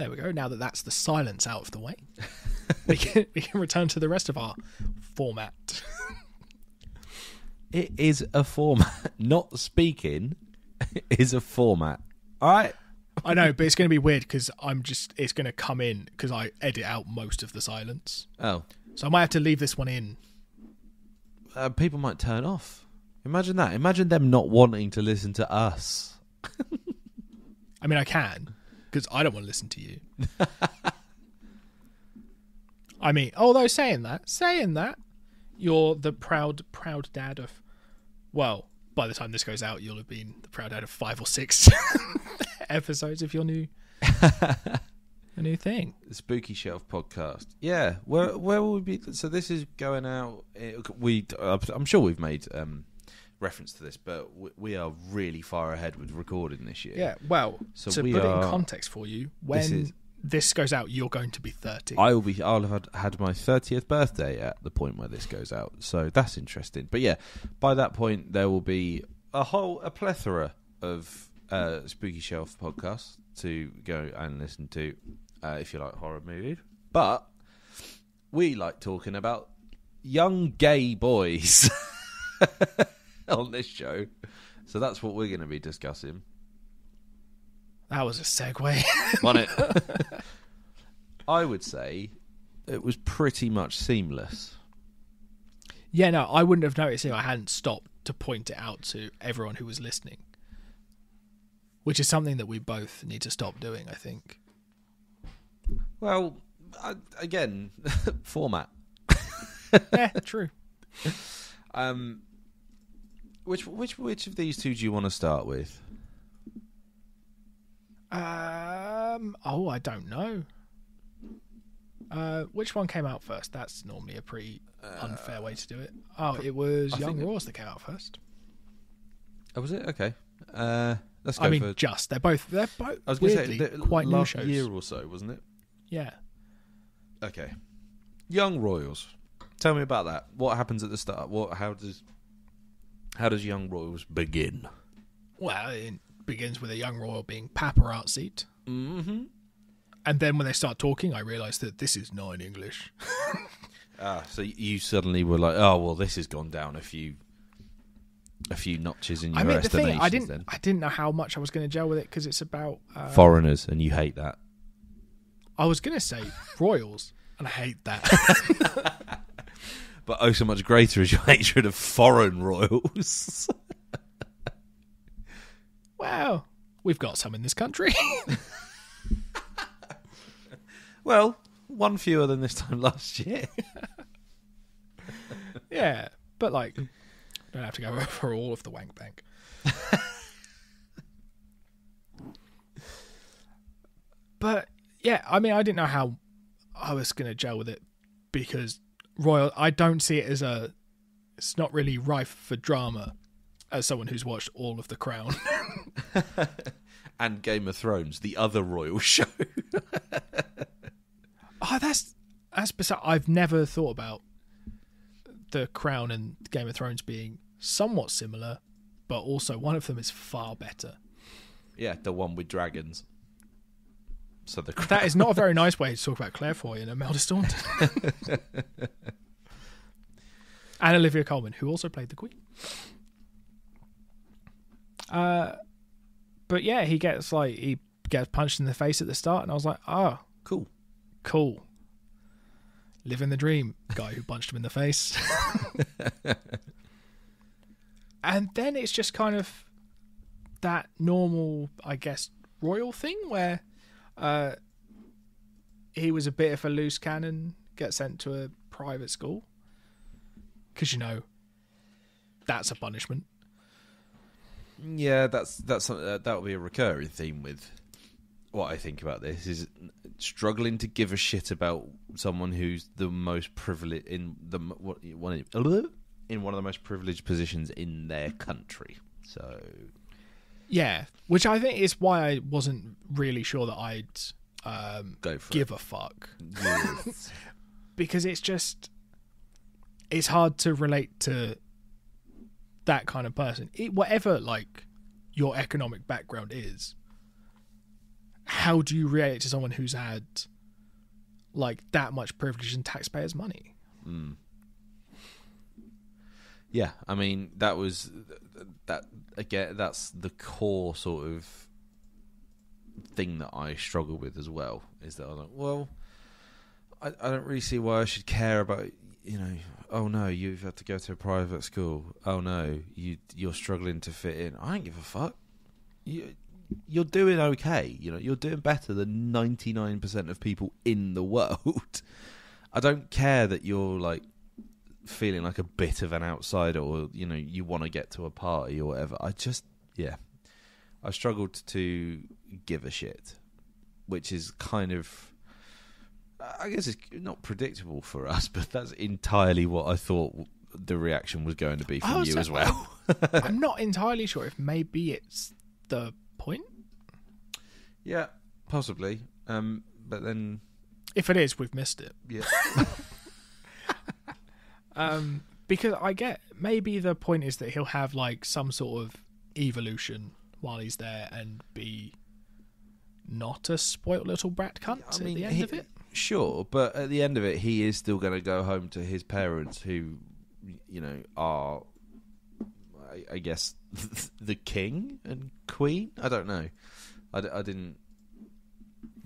There we go. Now that that's the silence out of the way, we can return to the rest of our format. It is a format. Not speaking is a format. All right. I know, but it's going to be weird because it's going to come in because I edit out most of the silence. Oh. So I might have to leave this one in. People might turn off. Imagine that. Imagine them not wanting to listen to us. I mean, I can, because I don't want to listen to you. I mean, although saying that, you're the proud dad of, well, by the time this goes out, you'll have been the proud dad of 5 or 6 episodes of your new thing. The Spooky Shelf podcast. Yeah. Where will we be? So this is going out. I'm sure we've made reference to this, but we are really far ahead with recording this year. Yeah. Well, so to put it in context for you, when this goes out, you're going to be 30. I'll have had my 30th birthday at the point where this goes out, so that's interesting. But yeah, by that point there will be a plethora of Spooky Shelf podcasts to go and listen to if you like horror movies. But we like talking about young gay boys on this show, so that's what we're going to be discussing. That was a segue. Won it. I would say it was pretty much seamless. Yeah, no, I wouldn't have noticed if I hadn't stopped to point it out to everyone who was listening. Which is something that we both need to stop doing, I think. Well, again, format. Yeah, true. Which of these two do you want to start with? I don't know. Which one came out first? That's normally a pretty unfair way to do it. Oh, it was Young Roars that came out first. Oh, was it? Okay. Let's go. They're both. I was going to say quite new shows. Last year or so, wasn't it? Yeah. Okay. Young Royals. Tell me about that. What happens at the start? How does Young Royals begin? Well, it begins with a young royal being paparazzi'd. Mm-hmm. And then when they start talking, I realise that this is not in English. So you suddenly were like, oh, well, this has gone down a few notches in your estimation. I didn't know how much I was going to gel with it because it's about foreigners, and you hate that. I was going to say royals, and I hate that. But oh, so much greater is your hatred of foreign royals. Well, we've got some in this country. Well, one fewer than this time last year. Yeah, but don't have to go over all of the wank bank. But yeah, I mean, I didn't know how I was going to gel with it because I don't see it as it's not really rife for drama as someone who's watched all of The Crown. And Game of Thrones, the other royal show. Oh, that's bizarre. I've never thought about The Crown and Game of Thrones being somewhat similar, but also one of them is far better. Yeah, the one with dragons. So that is not a very nice way to talk about Claire Foy and Imelda Staunton. And Olivia Colman, who also played the Queen. But yeah, he gets punched in the face at the start, and I was like, oh, cool. Living the dream, guy who punched him in the face. And then it's just kind of that normal, I guess, royal thing where he was a bit of a loose cannon, gets sent to a private school. Because, that's a punishment. Yeah, that will be a recurring theme with what I think about this, is struggling to give a shit about someone who's the most privileged in one of the most privileged positions in their country. So yeah, which I think is why I wasn't really sure that I'd give a fuck. Yes. Because it's hard to relate to that kind of person. Whatever your economic background is, how do you relate to someone who's had like that much privilege and taxpayers' money? Yeah, I mean that was that again. That's the core sort of thing that I struggle with as well. Is that I'm like, well, I don't really see why I should care about, you know. Oh no, you've had to go to a private school. Oh no, you're struggling to fit in. I don't give a fuck. You're doing okay. You know, you're doing better than 99% of people in the world. I don't care that you're like feeling like a bit of an outsider, or you know, you want to get to a party or whatever. I struggled to give a shit, which is kind of, I guess it's not predictable for us, but that's entirely what I thought the reaction was going to be from you as well. I'm not entirely sure if maybe it's the point. Yeah, possibly. But then, if it is, we've missed it. Yeah. Because I get maybe the point is that he'll have like some sort of evolution while he's there and be not a spoilt little brat cunt at the end of it. Sure, but at the end of it, he is still going to go home to his parents, who, you know, are, I guess, the king and queen. I don't know. I didn't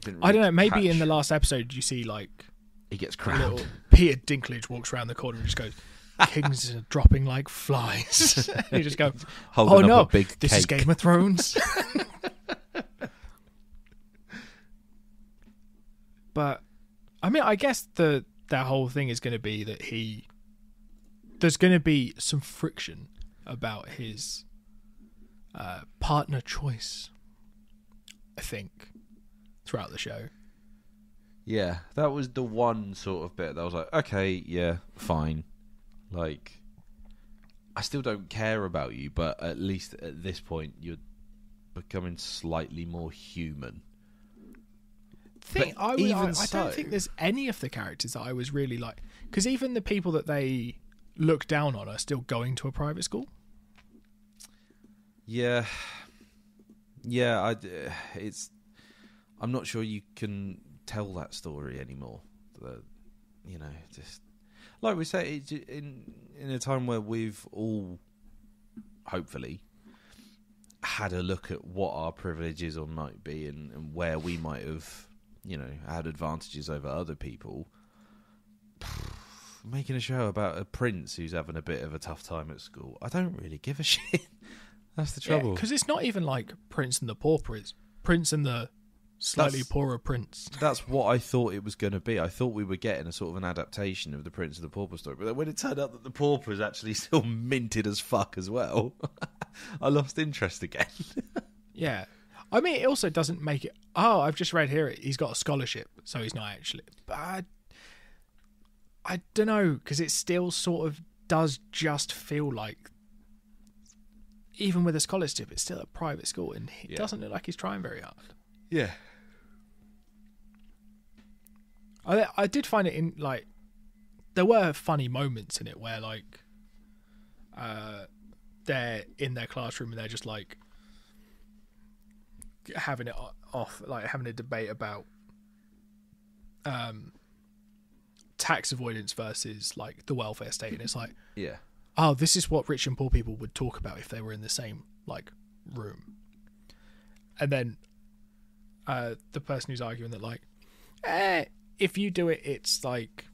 really I don't know. Maybe in the last episode, you see like he gets crowned. Little Peter Dinklage walks around the corner and just goes, "Kings are dropping like flies." You just go, Holding "Oh no, a big this cake. is Game of Thrones." But I mean, I guess that whole thing is going to be that there's going to be some friction about his partner choice, I think, throughout the show. Yeah, that was the one sort of bit that I was like, okay, yeah, fine. Like, I still don't care about you, but at least at this point, you're becoming slightly more human. I don't think there's any of the characters that I was really like, because even the people that they look down on are still going to a private school. Yeah, I'm not sure you can tell that story anymore. You know, just like we say, in a time where we've all hopefully had a look at what our privileges or might be, and where we might have, you know, had advantages over other people. Making a show about a prince who's having a bit of a tough time at school, I don't really give a shit. That's the trouble. Because it's not even like Prince and the Pauper, it's Prince and the slightly poorer prince. That's what I thought it was going to be. I thought we were getting a sort of an adaptation of the Prince and the Pauper story, but then when it turned out that the Pauper is actually still minted as fuck as well, I lost interest again. Yeah. I mean, it also doesn't make it... Oh, I've just read here he's got a scholarship, so he's not actually... But I don't know, because it still sort of does just feel like, even with a scholarship, it's still a private school, and it doesn't look like he's trying very hard. Yeah. I did find it in, like... There were funny moments in it where, like, they're in their classroom and they're just, like, having it off, like having a debate about tax avoidance versus like the welfare state, and it's like, yeah, oh, this is what rich and poor people would talk about if they were in the same like room. And then the person who's arguing that like, if you do it, it's like,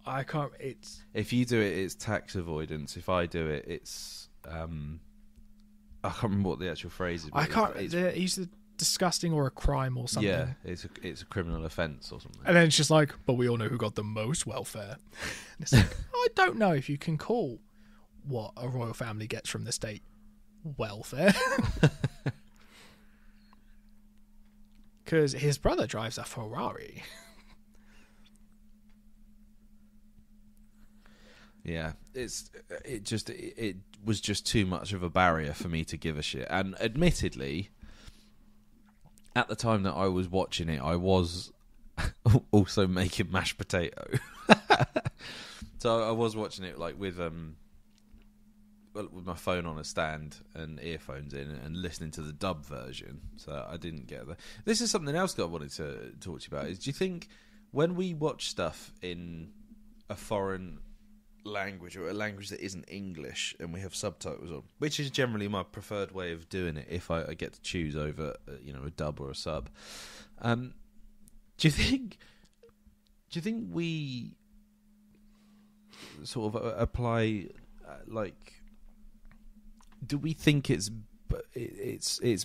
if you do it, it's tax avoidance. If I do it, it's I can't remember what the actual phrase is. I can't. He's disgusting or a crime or something. Yeah, it's a criminal offence or something. And then it's just like, but we all know who got the most welfare. And it's like, I don't know if you can call what a royal family gets from the state welfare. Because his brother drives a Ferrari. Yeah, it was just too much of a barrier for me to give a shit. And admittedly, at the time that I was watching it, I was also making mashed potato. So I was watching it like with with my phone on a stand and earphones in and listening to the dub version, so I didn't get that. This is something else that I wanted to talk to you about. Is do you think when we watch stuff in a foreign language or a language that isn't English and we have subtitles on, which is generally my preferred way of doing it if I get to choose over a dub or a sub, do you think we sort of apply do we think it's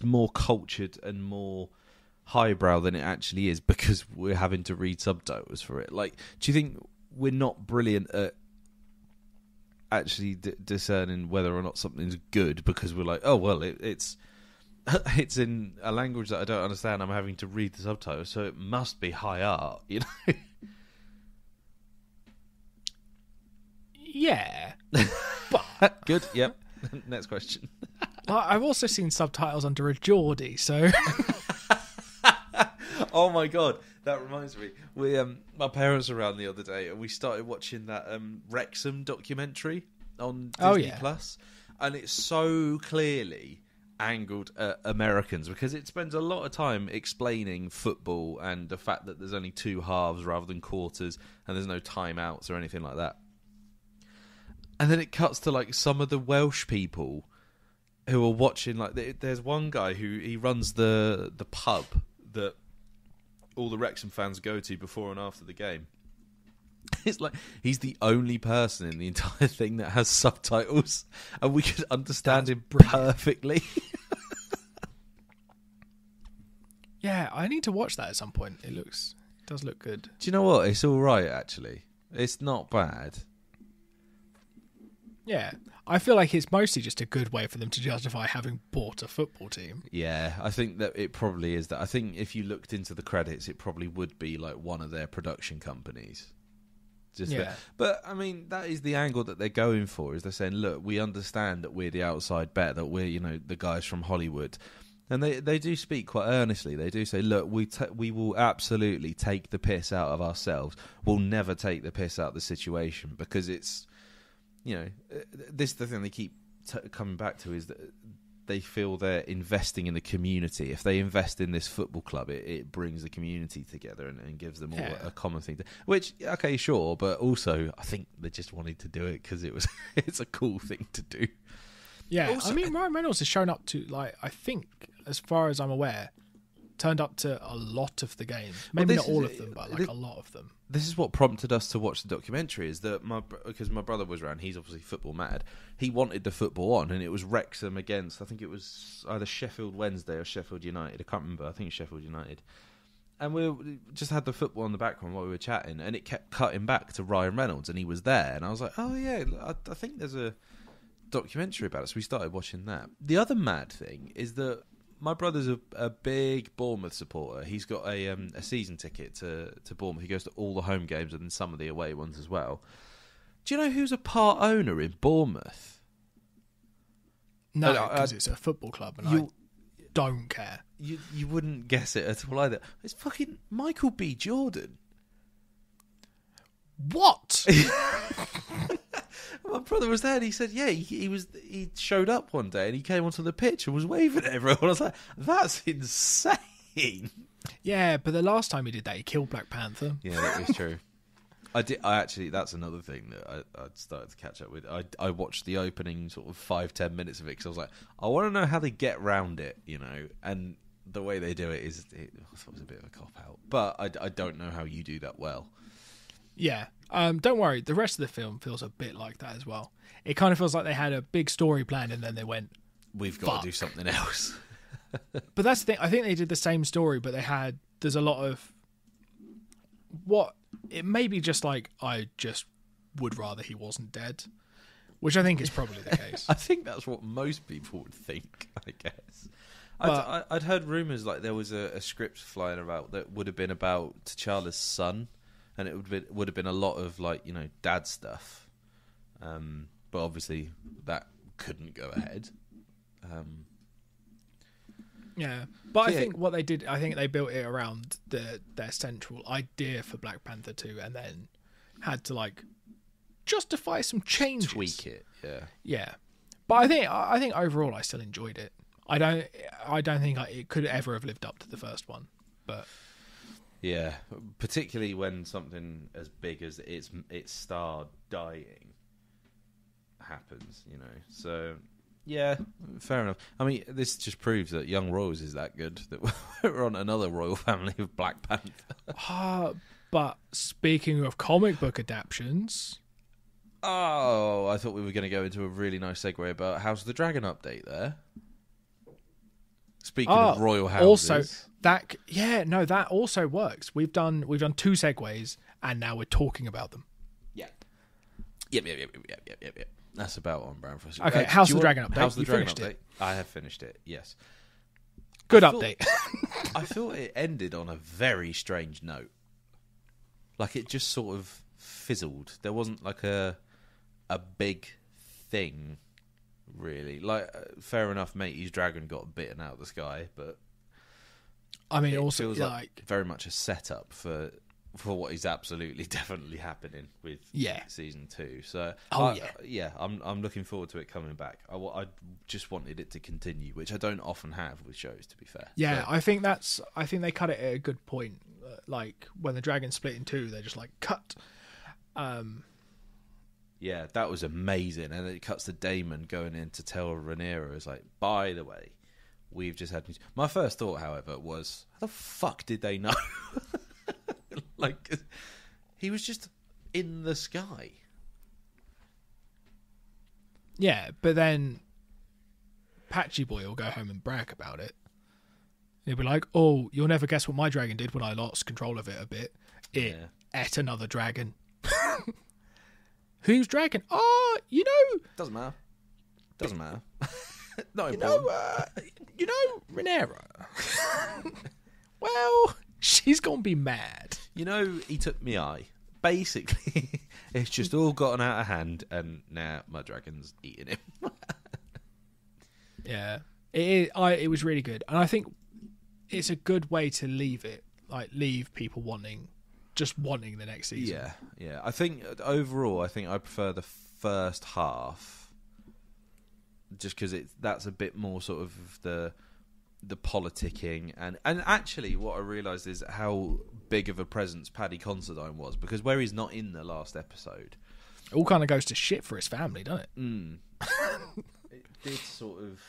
more cultured and more highbrow than it actually is because we're having to read subtitles for it? Like, do you think we're not brilliant at actually discerning whether or not something's good because we're like, oh well, it's in a language that I don't understand, I'm having to read the subtitles, so it must be high art, Yeah, but good. Yep. Next question. I've also seen subtitles under a Geordie, so. Oh my god, that reminds me. We my parents were around the other day and we started watching that Wrexham documentary on Disney Plus, and it's so clearly angled at Americans because it spends a lot of time explaining football and the fact that there's only two halves rather than quarters and there's no timeouts or anything like that. And then it cuts to like some of the Welsh people who are watching. Like, there's one guy who he runs the pub that all the Wrexham fans go to before and after the game. It's like he's the only person in the entire thing that has subtitles, and we could understand him perfectly. Yeah, I need to watch that at some point. It does look good. Do you know what? It's all right, actually. It's not bad. Yeah, I feel like it's mostly just a good way for them to justify having bought a football team. Yeah, I think that it probably is that. I think if you looked into the credits, it probably would be like one of their production companies. But I mean, that is the angle that they're going for. Is they're saying, look, we understand that we're the outside bet, that we're the guys from Hollywood, and they do speak quite earnestly. They do say, look, we will absolutely take the piss out of ourselves. We'll never take the piss out of the situation because it's. This is the thing they keep coming back to, is that they feel they're investing in the community. If they invest in this football club, it brings the community together and gives them all a common thing. Which, okay, sure, but also I think they just wanted to do it because it's a cool thing to do. Yeah, also, I mean, Ryan Reynolds has shown up to, I think, as far as I'm aware, turned up to a lot of the games. Maybe not all of them, but a lot of them. This is what prompted us to watch the documentary, is that because my brother was around, he's obviously football mad. He wanted the football on, and it was Wrexham against, I think it was either Sheffield Wednesday or Sheffield United. I can't remember. I think it's Sheffield United. And we just had the football in the background while we were chatting, and it kept cutting back to Ryan Reynolds, and he was there. And I was like, oh yeah, I think there's a documentary about it. So we started watching that. The other mad thing is that my brother's a big Bournemouth supporter. He's got a season ticket to Bournemouth. He goes to all the home games and then some of the away ones as well. Do you know who's a part owner in Bournemouth? No, because it's a football club and I don't care. You wouldn't guess it at all either. It's fucking Michael B. Jordan. What? My brother was there and he said, yeah, he showed up one day and he came onto the pitch and was waving at everyone. I was like, that's insane. Yeah, but the last time he did that, he killed Black Panther. Yeah, that is true. I actually, that's another thing that I started to catch up with. I watched the opening sort of 5-10 minutes of it because I was like, I want to know how they get round it, and the way they do it is, I thought it was a bit of a cop-out. But I don't know how you do that well. Yeah. Don't worry, the rest of the film feels a bit like that as well. It kind of feels like they had a big story planned and then they went, we've got to do something else. But that's the thing. I think they did the same story, but there's a lot of it may be just like, I just would rather he wasn't dead, which I think is probably the case. I think that's what most people would think, I guess. I'd heard rumours like there was a script flying about that would have been about T'Challa's son, and it would have been a lot of dad stuff, but obviously that couldn't go ahead. Yeah, but I think what they did, I think they built it around their central idea for Black Panther 2, and then had to justify some changes, tweak it. Yeah, But I think overall I still enjoyed it. I don't think it could ever have lived up to the first one, but yeah, particularly when something as big as its star dying happens, you know. So yeah, fair enough. I mean, this just proves that Young Royals is that good that we're on another royal family of Black Panther. But speaking of comic book adaptions. Oh, I thought we were going to go into a really nice segue about House of the Dragon update there. Speaking of royal houses. Also, that also works. We've done 2 segues, and now we're talking about them. Yeah. Yep. That's about on brand for us. Okay, House of the Dragon update. House of the Dragon finished update. it. I have finished it, yes. Good update. I thought it ended on a very strange note. Like, it just sort of fizzled. There wasn't like a big thing, really. Like, fair enough, Matey's dragon got bitten out of the sky, but I mean, it also feels like very much a setup for what is absolutely definitely happening with season 2. So I'm looking forward to it coming back. I just wanted it to continue, which I don't often have with shows, to be fair. Yeah, so, I think they cut it at a good point. Like when the dragon split in 2, they're just like cut. Yeah, that was amazing, and it cuts to Daemon going in to tell Rhaenyra, is like, by the way, we've just had news. My first thought, however, was, how the fuck did they know? Like, he was just in the sky. Yeah, but then Patchy Boy will go home and brag about it. He'll be like, oh, you'll never guess what my dragon did when I lost control of it a bit. It ate another dragon. Whose dragon? Oh, you know... Doesn't matter. Not important. You know Rhaenyra? Well, she's going to be mad. You know, he took me eye. Basically, it's just all gotten out of hand, and now my dragon's eating him. Yeah. It was really good. And I think it's a good way to leave it. Like, leave people wanting the next season. Yeah. I think overall, I prefer the first half, just because that's a bit more sort of the politicking, and actually, what I realised is how big of a presence Paddy Considine was, because where he's not in the last episode, it all kind of goes to shit for his family, doesn't it? It did sort of.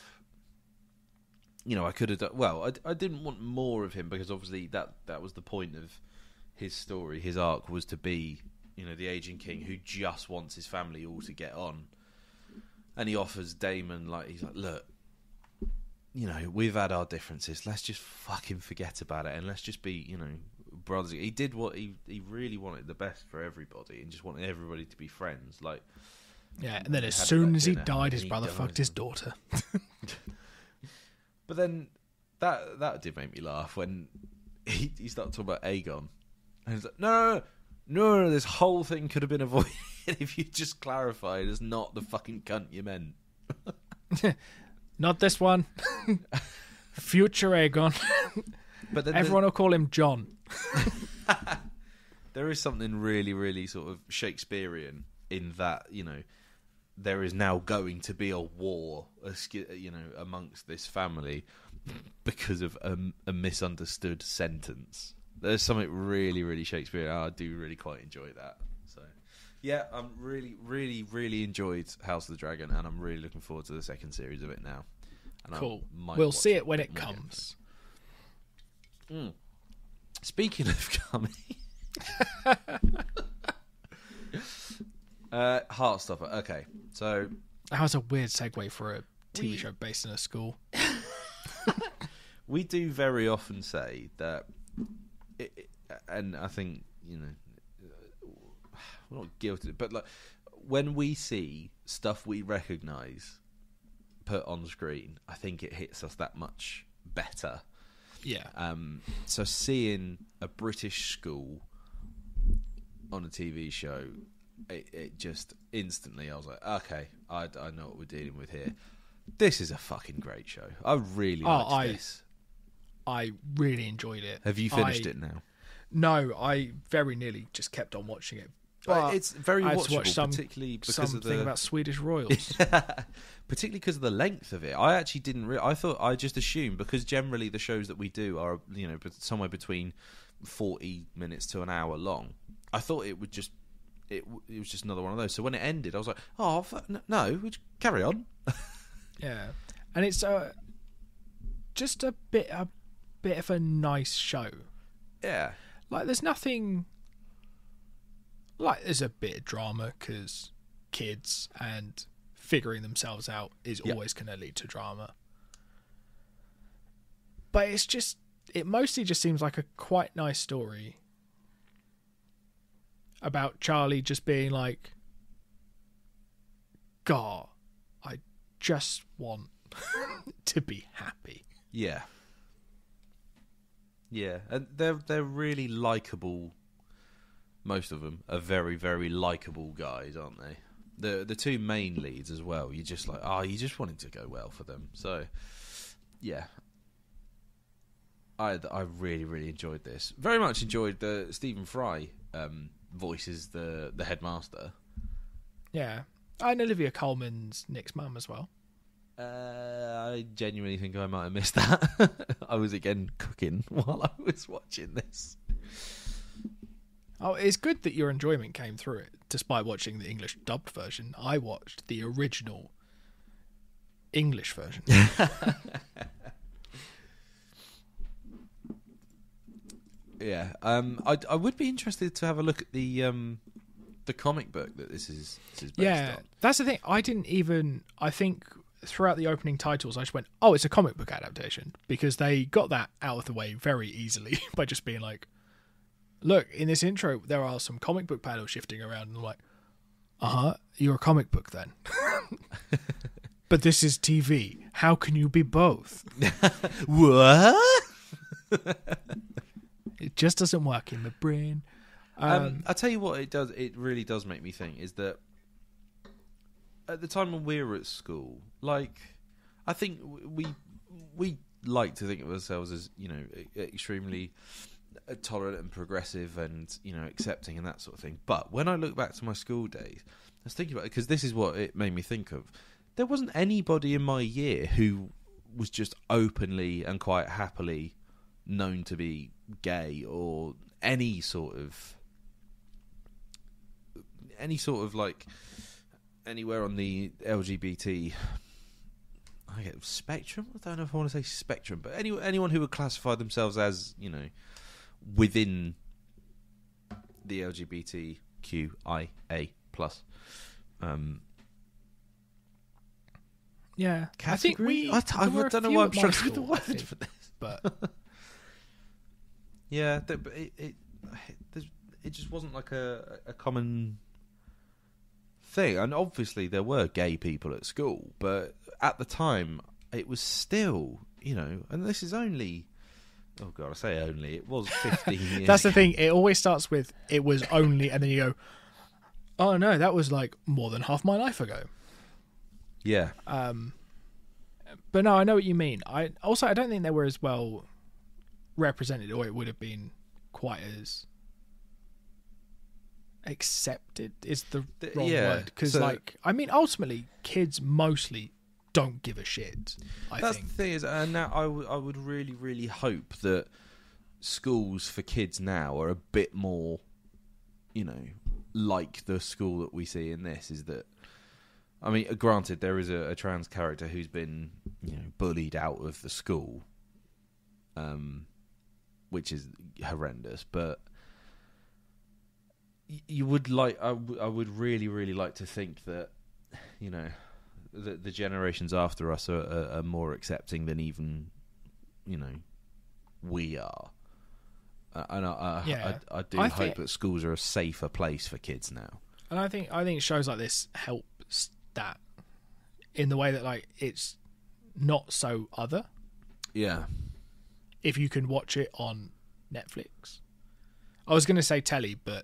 You know, I could have done... Well, I didn't want more of him, because obviously that was the point of his story. His arc was to be, you know, the aging king who just wants his family all to get on. And he offers Daemon, like, he's like, look, you know, we've had our differences. Let's just fucking forget about it, and let's just be, you know, brothers. He did what he really wanted the best for everybody, and just wanted everybody to be friends. Like, yeah, and then as soon as he died, his brother fucked his daughter. But then that did make me laugh when he started talking about Aegon. And he's like, no, this whole thing could have been avoided if you just clarified it's not the fucking cunt you meant. Not this one. Future Aegon. But then everyone will call him John. There is something really, really sort of Shakespearean in that, you know, there is now going to be a war, you know, amongst this family because of a misunderstood sentence. There's something really, really Shakespearean. I do really quite enjoy that. So, yeah, I'm really, really, really enjoyed House of the Dragon, and I'm really looking forward to the second series of it now. And cool. We'll see it when it comes. Speaking of coming... Heartstopper. Okay, so that was a weird segue for a TV show based in a school. We do very often say that, and I think, you know, we're not guilty, but like when we see stuff we recognise put on screen, I think it hits us that much better. Yeah. So seeing a British school on a TV show. It just instantly, I was like, okay, I know what we're dealing with here. This is a fucking great show. I really liked this. I really enjoyed it. Have you finished it now? No, I very nearly just kept on watching it But it's very I had to watch watchable, particularly because of something the about Swedish royals. particularly because of the length of it. I actually didn't. I just assumed, because generally the shows that we do are somewhere between 40 minutes to an hour long. I thought it would just it was just another one of those. So when it ended, I was like, oh no, carry on. Yeah, and it's just a bit of a nice show. Yeah, Like there's nothing. Like there's a bit of drama because kids and figuring themselves out is always going to lead to drama. But it mostly just seems like a quite nice story about Charlie just being like, God, I just want to be happy. yeah, and they're really likable. Most of them are very, very likable guys, aren't they? The two main leads as well. You're just like, you just want it to go well for them. So, yeah, I really, really enjoyed this. Very much enjoyed the Stephen Fry voices the headmaster. Yeah, and Olivia Colman's Nick's mum as well. I genuinely think I might have missed that. I was again cooking while I was watching this. Oh, it's good that your enjoyment came through it, despite watching the English dubbed version. I watched the original English version. Yeah, I would be interested to have a look at the comic book that this is based on. That's the thing. I think throughout the opening titles, I just went, oh, it's a comic book adaptation, because they got that out of the way very easily by just being like, look, in this intro, there are some comic book panels shifting around, and I'm like, you're a comic book then. But this is TV. How can you be both? What? It just doesn't work in the brain. I'll tell you what it does. It really does make me think is that at the time when we were at school, like, I think we like to think of ourselves as, extremely tolerant and progressive and, accepting and that sort of thing. But when I look back to my school days, I was thinking about it because this is what it made me think of. There wasn't anybody in my year who was just openly and quite happily known to be gay or any sort of like anywhere on the LGBT spectrum. I don't know if I want to say spectrum, but anyone who would classify themselves as, within the LGBTQIA plus. Yeah, Category? I think I don't know why I'm struggling with the word for this, but yeah, but it just wasn't like a common thing. And obviously there were gay people at school, but at the time it was still, and this is only, oh god, I say only, it was 15 years that's the thing. It always starts with it was only, and then you go, oh no, that was like more than half my life ago. Yeah. But no, I know what you mean. I don't think they were as well represented, or it would have been quite as accepted is the wrong word. Because, ultimately, kids mostly don't give a shit, I think. The thing is, and now I would really, really hope that schools for kids now are a bit more, like the school that we see in this, is that, I mean, granted, there is a trans character who's been, bullied out of the school, which is horrendous. But you would I would really, really like to think that, the generations after us are more accepting than even, we are. And I do hope that schools are a safer place for kids now. And I think shows like this helps that in the way that, like, it's not so other. Yeah. If you can watch it on Netflix. I was going to say telly, but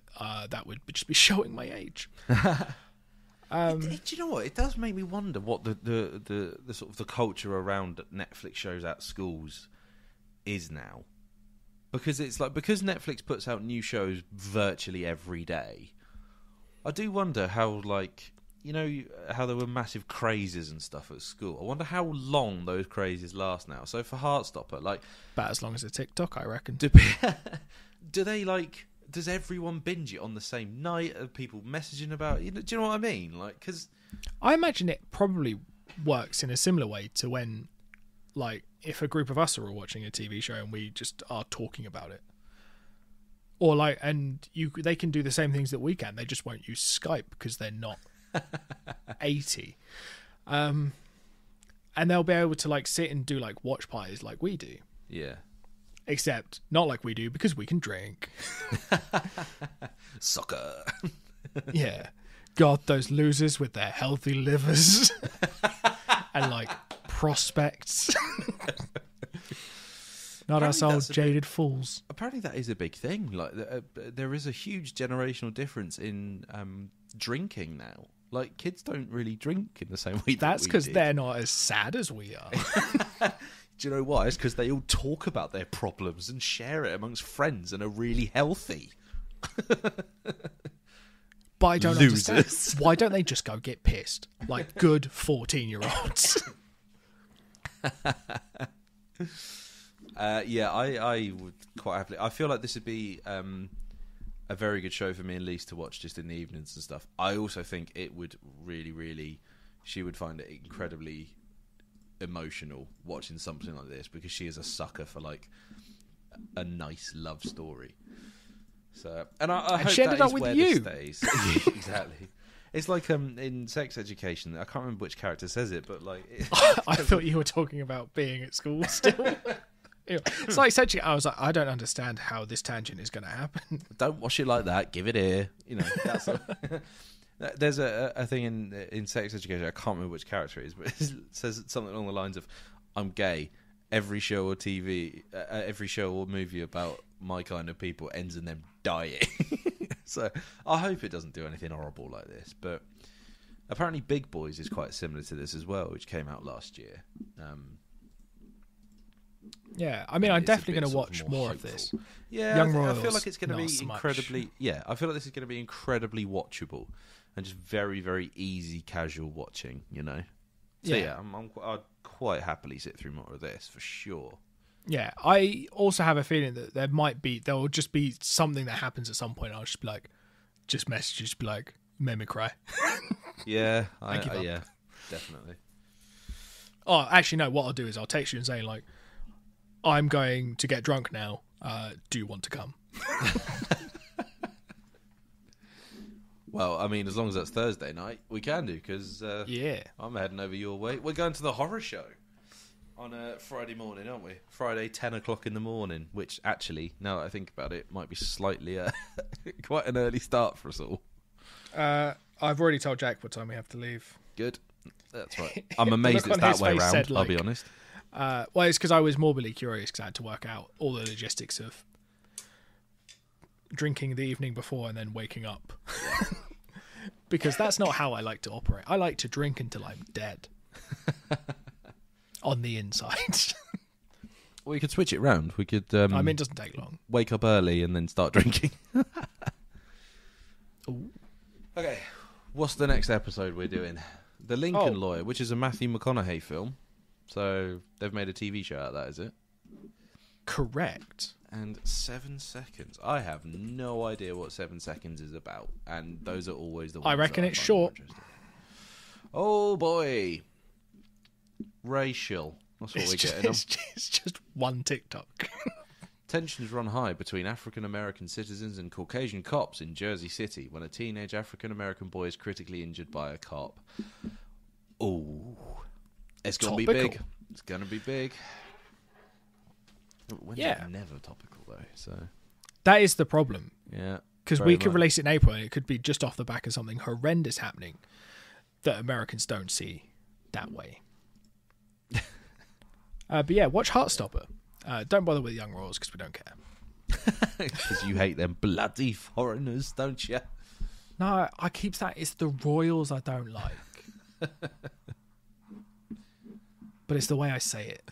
that would just be showing my age. Do you know what? It does make me wonder what the sort of the culture around Netflix shows at schools is now. Because it's like, because Netflix puts out new shows virtually every day, I do wonder how, like, you know, how there were massive crazes and stuff at school. I wonder how long those crazes last now. So for Heartstopper, like, about as long as a TikTok, I reckon. Do they, like, does everyone binge it on the same night? Are people messaging about it? Do you know what I mean? Like, because I imagine it probably works in a similar way to when, like, if a group of us are all watching a TV show and we just are talking about it. Or, like, and they can do the same things that we can. They just won't use Skype because they're not 80. And they'll be able to, like, sit and do, like, watch parties like we do. Yeah. Except not like we do because we can drink. Soccer. Yeah. God, those losers with their healthy livers and, like, prospects. Not us old jaded fools. Apparently that is a big thing. Like, there is a huge generational difference in drinking now. Like, kids don't really drink in the same way that That's because did. they're not as sad as we are. Do you know why? It's because they all talk about their problems and share it amongst friends and are really healthy. But I don't Losers. understand. Why don't they just go get pissed? Like good 14-year-olds. Yeah, I would quite happily. I feel like this would be a very good show for me and Lise to watch just in the evenings and stuff. I also think it would really, she would find it incredibly emotional watching something like this because she is a sucker for, like, a nice love story. So, and I hope she ended that up is with where you. this stays. Exactly. It's like in Sex Education. I can't remember which character says it, but like, I thought you were talking about being at school still. It's like essentially, I was like, I don't understand how this tangent is going to happen. Don't wash it like that. Give it here. You know, that's. There's a thing in Sex Education. I can't remember which character it is, but it says something along the lines of, "I'm gay. Every show or movie about my kind of people ends in them dying." So I hope it doesn't do anything horrible like this. But apparently, Big Boys is quite similar to this as well, which came out last year. Yeah, I mean, I'm definitely going to watch more of this. Yeah, Young I Royals, feel like it's going to be so incredibly. Yeah, I feel like this is going to be incredibly watchable and just very, very easy, casual watching. You know. So yeah, I'd quite happily sit through more of this for sure. Yeah, I also have a feeling that there will just be something that happens at some point. I'll just be like, just messages, be like, made me cry. Yeah, yeah, definitely. Oh, actually, no. What I'll do is I'll text you and say like, I'm going to get drunk now. Do you want to come? Well, I mean, as long as that's Thursday night, we can do, because yeah, I'm heading over your way. We're going to the horror show on a Friday morning, aren't we? Friday, 10 o'clock in the morning, which actually, now that I think about it, might be slightly quite an early start for us all. I've already told Jack what time we have to leave. Good. That's right. I'm amazed it's that way round, I'll be honest. Well, it's because I was morbidly curious because I had to work out all the logistics of drinking the evening before and then waking up. Because that's not how I like to operate. I like to drink until I'm dead. On the inside. Well, you could switch it round. We could... I mean, it doesn't take long. Wake up early and then start drinking. Okay, what's the next episode we're doing? The Lincoln Lawyer, which is a Matthew McConaughey film. So they've made a TV show out of that, is it? Correct. And 7 seconds. I have no idea what 7 seconds is about. And those are always the ones I reckon that it's find short. interesting. Oh boy. Racial. That's what we're getting on. It's just one TikTok. Tensions run high between African-American citizens and Caucasian cops in Jersey City when a teenage African-American boy is critically injured by a cop. Oh. It's going to be big. It's going to be big. When's it never topical, though? So that is the problem. Yeah. Because we could release it in April and it could be just off the back of something horrendous happening that Americans don't see that way. But yeah, watch Heartstopper. Don't bother with Young Royals because we don't care. Because you hate them bloody foreigners, don't you? No, I keep that. It's the Royals I don't like. But it's the way I say it.